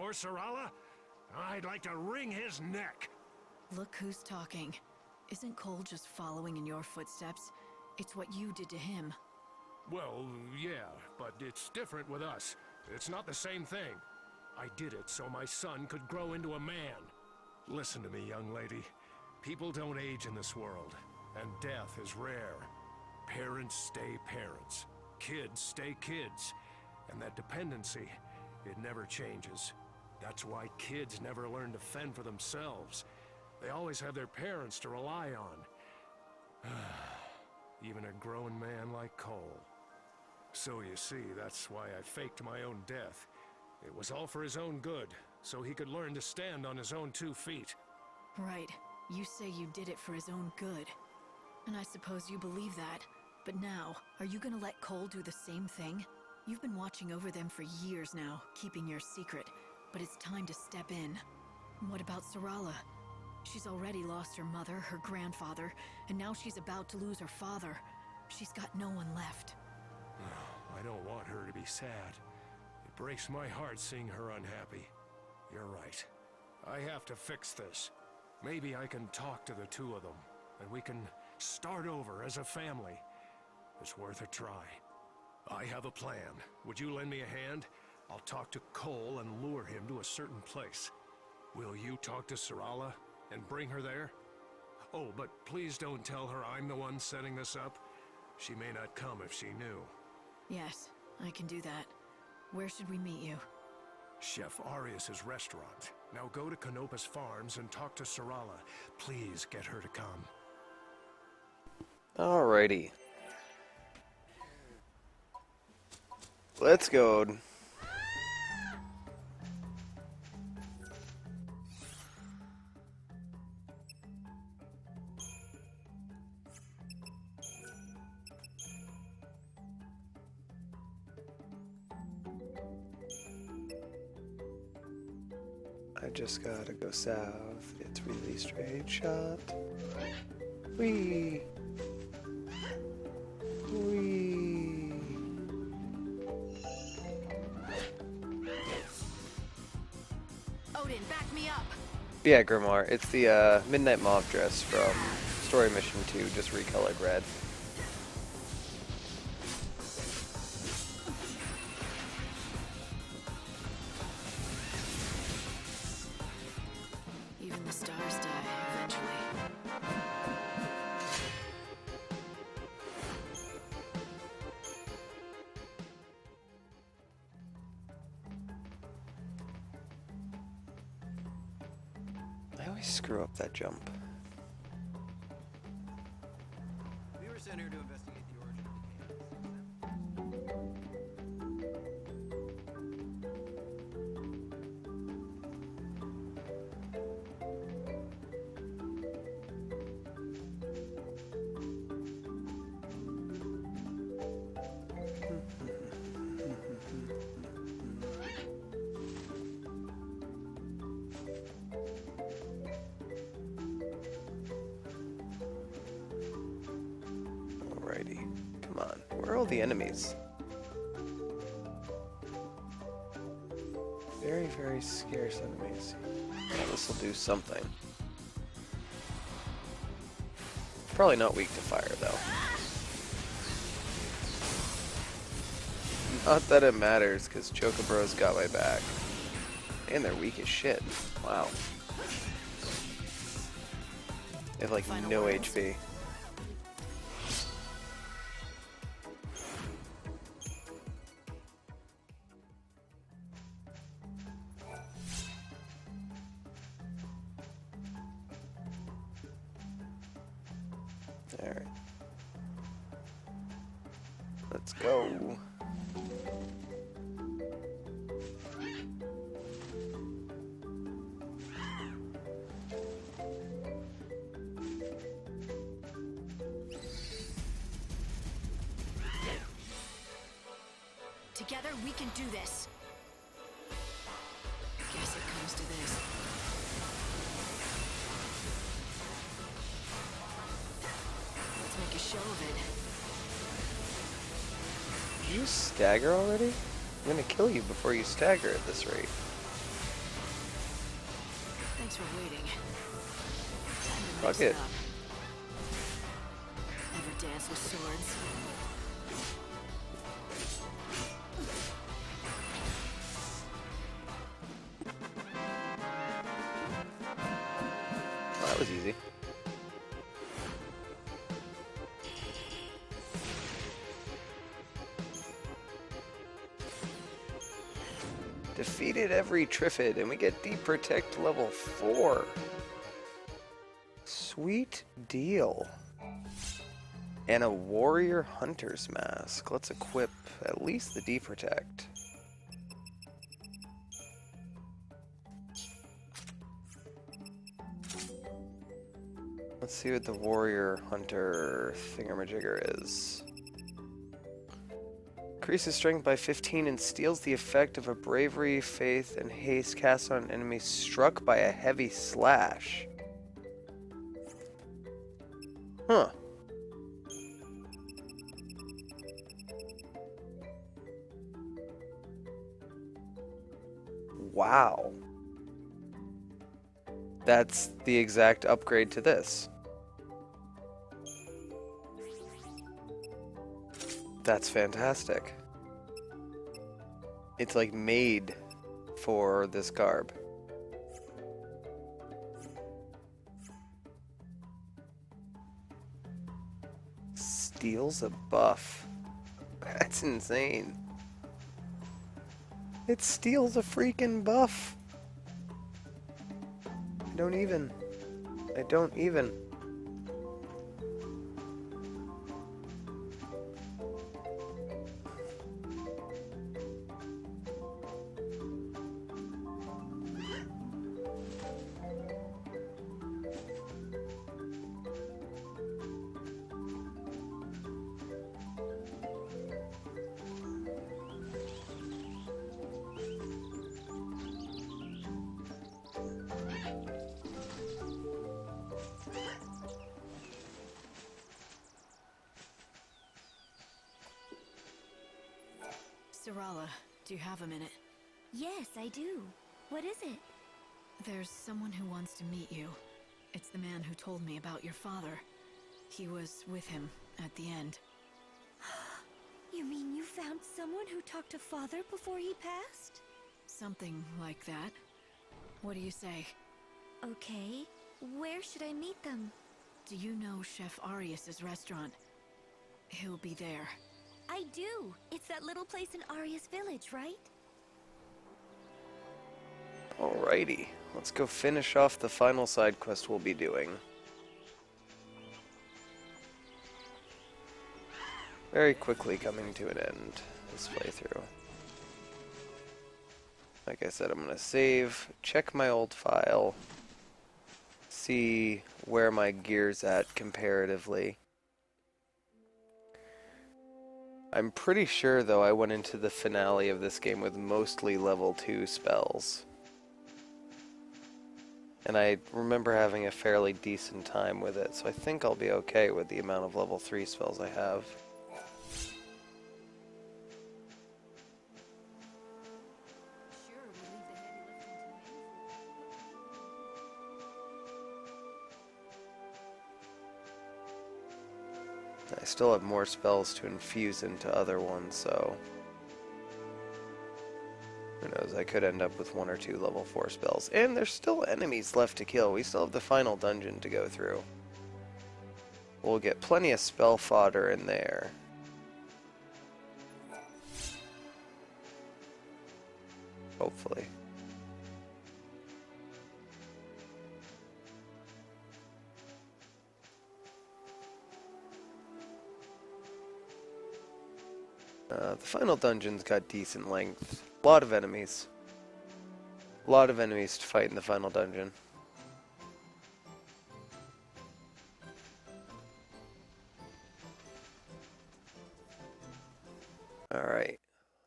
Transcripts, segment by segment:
poor Sarala? I'd like to wring his neck. Look who's talking. Isn't Cole just following in your footsteps? It's what you did to him. Well, yeah, but it's different with us. It's not the same thing. I did it so my son could grow into a man. Listen to me, young lady. People don't age in this world, and death is rare. Parents stay parents. Kids stay kids. And that dependency, it never changes. That's why kids never learn to fend for themselves. They always have their parents to rely on. Even a grown man like Cole. So you see, that's why I faked my own death. It was all for his own good, so he could learn to stand on his own 2 feet. Right. You say you did it for his own good. And I suppose you believe that. But now, are you gonna let Cole do the same thing? You've been watching over them for years now, keeping your secret. But it's time to step in. What about Sarala? She's already lost her mother, her grandfather, and now she's about to lose her father. She's got no one left. I don't want her to be sad. It breaks my heart seeing her unhappy. You're right. I have to fix this. Maybe I can talk to the 2 of them, and we can start over as a family. It's worth a try. I have a plan. Would you lend me a hand? I'll talk to Cole and lure him to a certain place. Will you talk to Sarala and bring her there? Oh, but please don't tell her I'm the one setting this up. She may not come if she knew. Yes, I can do that. Where should we meet you? Chef Arias's restaurant. Now go to Canopus Farms and talk to Sarala. Please get her to come. Alrighty. Let's go. I just gotta go south. It's really straight shot. Whee! Whee! Odin, back me up! Yeah, Grimoire. It's the Midnight Moth dress from Story Mission 2, just recolored red. Even the stars die, eventually. I always screw up that jump. We were sent here to investigate the origin of the chaos. Alrighty. Come on. Where are all the enemies? Very, very scarce enemies. Well, this will do something. Probably not weak to fire, though. Not that it matters, because Chocobro's got my back. And they're weak as shit. Wow. They have like no HP. Alright. Let's go. Together, we can do this. Guess it comes to this. Let's make a show of it. Did you stagger already? I'm gonna kill you before you stagger at this rate. Thanks for waiting. Time to Fuck mix it. it up. Ever dance with swords? Well, that was easy. Defeated every Triffid, and we get Deep Protect level 4. Sweet deal. And a Warrior Hunter's Mask. Let's equip at least the Deep Protect. Let's see what the Warrior Hunter thingamajigger is. Increases strength by 15 and steals the effect of a bravery, faith, and haste cast on an enemy struck by a heavy slash. Huh. Wow. That's the exact upgrade to this. That's fantastic. It's like made for this garb. Steals a buff. That's insane. It steals a freaking buff. I don't even. Sarala, do you have a minute? Yes, I do. What is it? There's someone who wants to meet you. It's the man who told me about your father. He was with him at the end. You mean you found someone who talked to Father before he passed? Something like that. What do you say? Okay. Where should I meet them? Do you know Chef Arius's restaurant? He'll be there. I do. It's that little place in Arius Village, right? Alrighty, let's go finish off the final side quest we'll be doing. Very quickly coming to an end, this playthrough. Like I said, I'm going to save, check my old file, see where my gear's at comparatively. I'm pretty sure, though, I went into the finale of this game with mostly level 2 spells. And I remember having a fairly decent time with it, so I think I'll be okay with the amount of level 3 spells I have. I still have more spells to infuse into other ones, so who knows, I could end up with 1 or 2 level 4 spells. And there's still enemies left to kill. We still have the final dungeon to go through. We'll get plenty of spell fodder in there. Hopefully. The final dungeon's got decent length. A lot of enemies. A lot of enemies to fight in the final dungeon. Alright.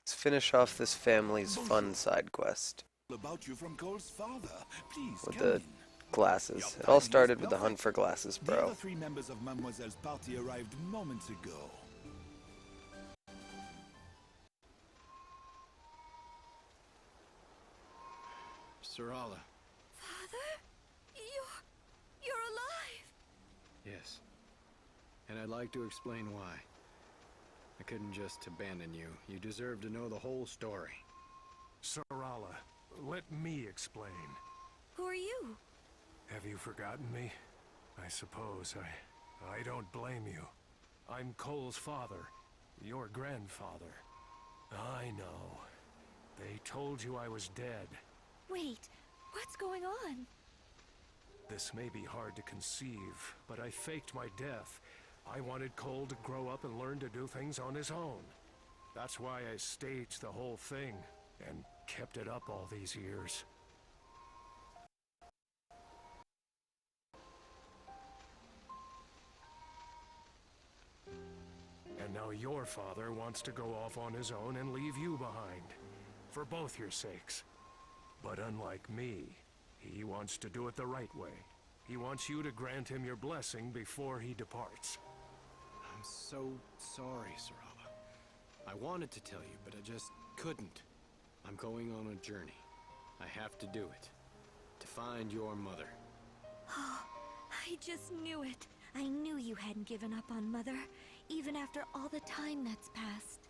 Let's finish off this family's fun side quest. About you from Cole's father. Please With come the in. glasses. It all started with the hunt for glasses, The bro. other 3 members of Mademoiselle's party arrived moments ago. Sarala. Father? Yes. And I'd like to explain why. I couldn't just abandon you. You deserve to know the whole story. Sarala, let me explain. Who are you? Have you forgotten me? I suppose I don't blame you. I'm Cole's father, your grandfather. I know. They told you I was dead. Wait, what's going on? This may be hard to conceive, but I faked my death. I wanted Cole to grow up and learn to do things on his own. That's why I staged the whole thing, and kept it up all these years. And now your father wants to go off on his own and leave you behind. For both your sakes. But unlike me, he wants to do it the right way. He wants you to grant him your blessing before he departs. I'm so sorry, Sarala. I wanted to tell you, but I just couldn't. I'm going on a journey. I have to do it. To find your mother. Oh, I just knew it. I knew you hadn't given up on Mother, even after all the time that's passed.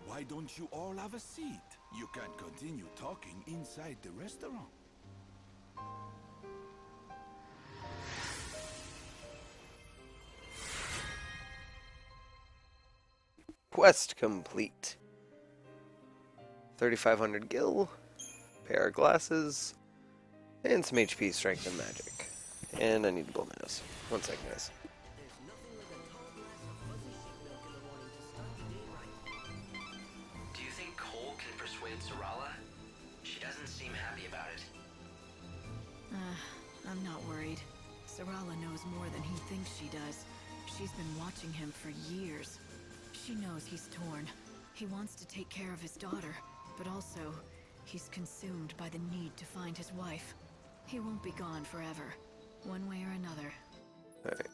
Why don't you all have a seat? You can't continue talking inside the restaurant. Quest complete. 3,500 gil, pair of glasses, and some HP, strength, and magic. And I need to blow my nose. 1 second, guys. There's nothing like a tall glass of fuzzy sheep milk in the morning to start the day right. Do you think Cole can persuade Sarala? She doesn't seem happy about it. I'm not worried. Sarala knows more than he thinks she does. She's been watching him for years. She knows he's torn. He wants to take care of his daughter, but also, he's consumed by the need to find his wife. He won't be gone forever, one way or another. Alright.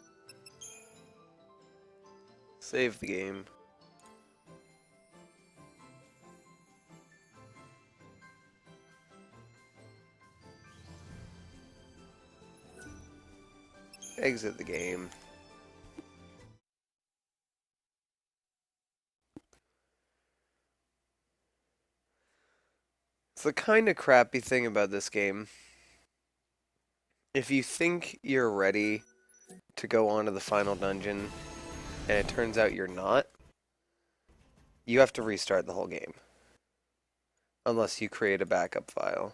Save the game. Exit the game. It's the kind of crappy thing about this game. If you think you're ready to go on to the final dungeon, and it turns out you're not, you have to restart the whole game. Unless you create a backup file.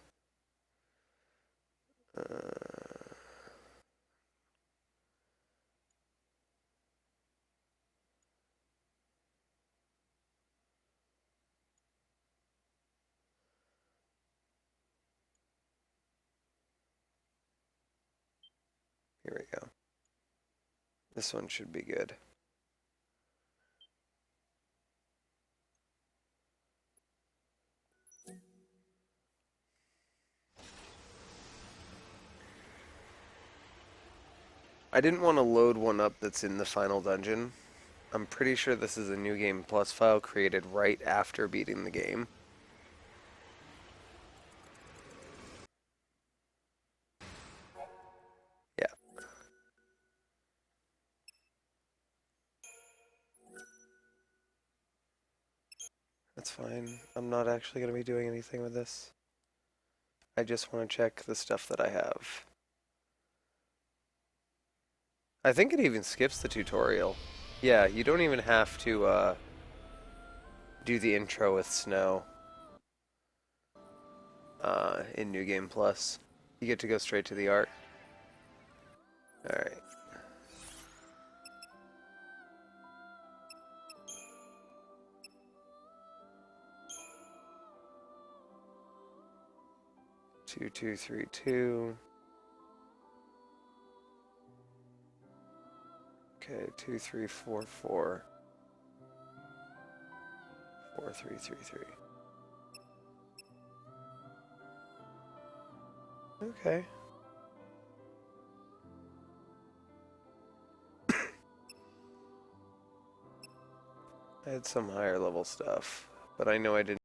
Here we go. This one should be good. I didn't want to load one up that's in the final dungeon. I'm pretty sure this is a New Game Plus file created right after beating the game. Yeah. That's fine. I'm not actually going to be doing anything with this. I just want to check the stuff that I have. I think it even skips the tutorial. Yeah, you don't even have to do the intro with Snow in New Game Plus. You get to go straight to the art. Alright. Two, two, 3, 2. Okay, 2, 3, 4, 4. 4, 3, 3, 3. Okay. I had some higher level stuff, but I know I didn't.